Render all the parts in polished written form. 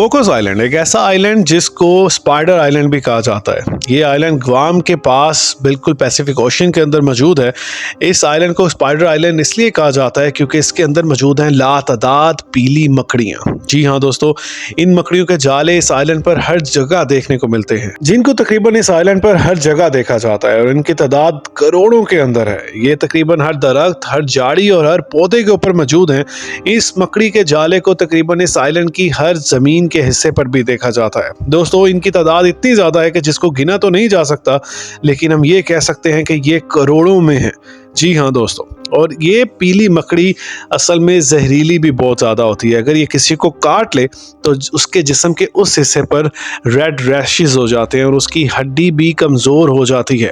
Cocos island एक ऐसा island जिसको स्पाइडर आइलैंड भी कहा जाता है। ये आइलैंड ग्वाम के पास बिल्कुल पैसिफिक ओशन के अंदर मौजूद है। इस आइलैंड को स्पाइडर आइलैंड इसलिए कहा जाता है क्योंकि इसके अंदर मौजूद हैं लातादाद पीली मकड़ियाँ। जी हाँ दोस्तों, इन मकड़ियों के जाले इस आइलैंड पर हर जगह देखने को मिलते हैं, जिनको तकरीबन इस आइलैंड पर हर जगह देखा जाता है और इनकी तादाद करोड़ों के अंदर है। ये तकरीबन हर दरख्त, हर झाड़ी और हर पौधे के ऊपर मौजूद हैं। इस मकड़ी के जाले को तकरीबन इस आइलैंड की हर जमीन के हिस्से पर भी देखा जाता है। दोस्तों, इनकी तादाद इतनी ज्यादा है कि जिसको गिना तो नहीं जा सकता, लेकिन हम ये कह सकते हैं कि ये करोड़ों में है। जी हाँ दोस्तों, और ये पीली मकड़ी असल में जहरीली भी बहुत ज़्यादा होती है। अगर ये किसी को काट ले तो उसके जिस्म के उस हिस्से पर रेड रैशेस हो जाते हैं और उसकी हड्डी भी कमज़ोर हो जाती है।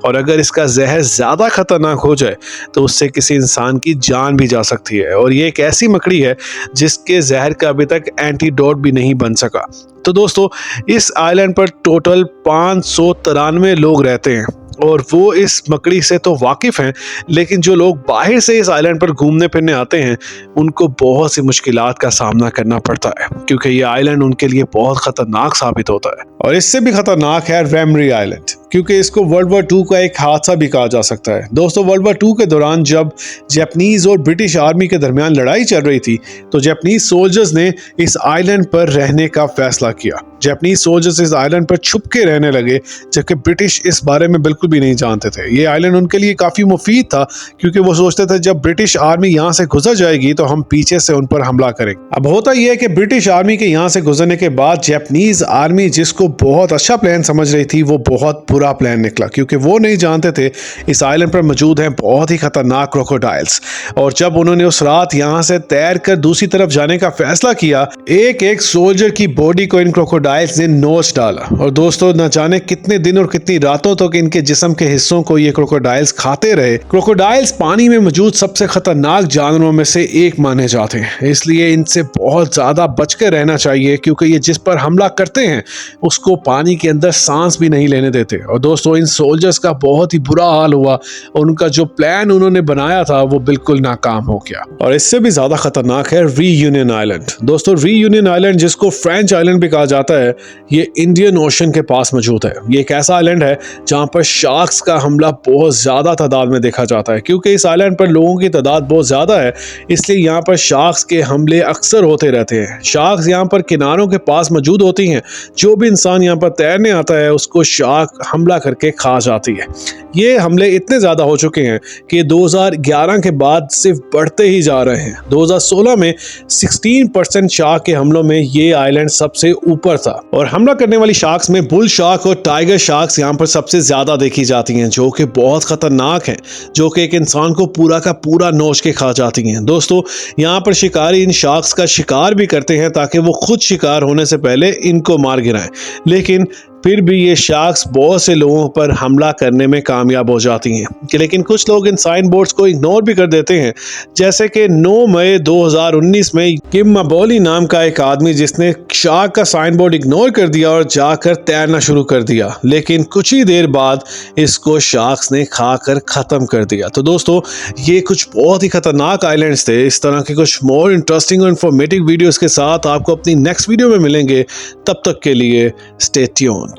और अगर इसका जहर ज़्यादा ख़तरनाक हो जाए तो उससे किसी इंसान की जान भी जा सकती है। और ये एक ऐसी मकड़ी है जिसके जहर का अभी तक एंटीडोट भी नहीं बन सका। तो दोस्तों, इस आइलैंड पर टोटल 593 लोग रहते हैं और वो इस मकड़ी से तो वाकिफ़ हैं, लेकिन जो लोग बाहर से इस आइलैंड पर घूमने फिरने आते हैं उनको बहुत सी मुश्किलात का सामना करना पड़ता है, क्योंकि ये आइलैंड उनके लिए बहुत ख़तरनाक साबित होता है। और इससे भी ख़तरनाक है रेमरी आइलैंड, क्योंकि इसको वर्ल्ड वॉर 2 का एक हादसा भी कहा जा सकता है। दोस्तों, वर्ल्ड वॉर 2 के दौरान जब जापानीज़ और ब्रिटिश आर्मी के दरमियान लड़ाई चल रही थी तो जापानीज़ सोल्जर्स ने इस आइलैंड पर रहने का फैसला किया। जापानीज़ सोल्जर्स इस आइलैंड पर छुप के रहने लगे, जबकि ब्रिटिश इस बारे में बिल्कुल भी नहीं जानते थे। ये आइलैंड उनके लिए काफ़ी मुफीद था, क्योंकि वो सोचते थे जब ब्रिटिश आर्मी यहाँ से गुजर जाएगी तो हम पीछे से उन पर हमला करेंगे। अब होता यह है कि ब्रिटिश आर्मी के यहाँ से गुजरने के बाद जापानीज़ आर्मी जिसको बहुत अच्छा प्लान समझ रही थी, वो बहुत बुरा प्लान निकला, क्योंकि वो नहीं जानते थे इस आइलैंड पर मौजूद हैं बहुत ही खतरनाक क्रोकोडाइल्स। और जब उन्होंने उस रात यहाँ से तैर कर दूसरी तरफ जाने का फैसला किया, एक एक सोल्जर की बॉडी को इन क्रोकोडाइल्स ने नोच डाला। और दोस्तों, न जाने कितने दिन और कितनी रातों तक इनके जिस्म के हिस्सों को ये क्रोकोडाइल्स खाते रहे। क्रोकोडाइल्स पानी में मौजूद सबसे खतरनाक जानवरों में से एक माने जाते हैं, इसलिए इनसे बहुत ज्यादा बचकर रहना चाहिए, क्योंकि ये जिस पर हमला करते हैं उसको पानी के अंदर सांस भी नहीं लेने देते। और दोस्तों, इन सोल्जर्स का बहुत ही बुरा हाल हुआ और उनका जो प्लान उन्होंने बनाया था वो बिल्कुल नाकाम हो गया। और इससे भी ज्यादा खतरनाक है रीयूनियन आइलैंड। दोस्तों, रीयूनियन आइलैंड जिसको फ्रेंच आइलैंड भी कहा जाता है, ये इंडियन ओशन के पास मौजूद है। ये एक ऐसा आइलैंड है जहां पर शार्क्स का हमला बहुत ज्यादा तादाद में देखा जाता है। क्योंकि इस आइलैंड पर लोगों की तादाद बहुत ज्यादा है, इसलिए यहाँ पर शार्क्स के हमले अक्सर होते रहते हैं। शार्क्स यहाँ पर किनारों के पास मौजूद होती हैं। जो भी इंसान यहाँ पर तैरने आता है उसको शार्क हमला करके खा जाती है। ये हमले इतने ज्यादा हो चुके हैं कि 2011 के बाद सिर्फ बढ़ते ही जा रहे हैं। 2016 में 16% शार्क के हमलों में ये आइलैंड सबसे ऊपर था। और हमला करने वाली शार्क्स में बुल शार्क और टाइगर शार्क्स यहाँ पर सबसे ज्यादा देखी जाती हैं, जो कि बहुत खतरनाक हैं, जो कि एक इंसान को पूरा का पूरा नोच के खा जाती हैं। दोस्तों, यहाँ पर शिकारी इन शार्क्स का शिकार भी करते हैं ताकि वो खुद शिकार होने से पहले इनको मार गिराएं, लेकिन फिर भी ये शार्क्स बहुत से लोगों पर हमला करने में कामयाब हो जाती हैं। लेकिन कुछ लोग इन साइन बोर्ड्स को इग्नोर भी कर देते हैं, जैसे कि 9 मई 2019 में किम मबोली नाम का एक आदमी जिसने शार्क का साइन बोर्ड इग्नोर कर दिया और जाकर तैरना शुरू कर दिया, लेकिन कुछ ही देर बाद इसको शार्क्स ने खाकर ख़त्म कर दिया। तो दोस्तों, ये कुछ बहुत ही खतरनाक आइलैंड्स थे। इस तरह के कुछ मोर इंटरेस्टिंग और इन्फॉर्मेटिव वीडियोज़ के साथ आपको अपनी नेक्स्ट वीडियो में मिलेंगे। तब तक के लिए स्टे ट्यून्ड।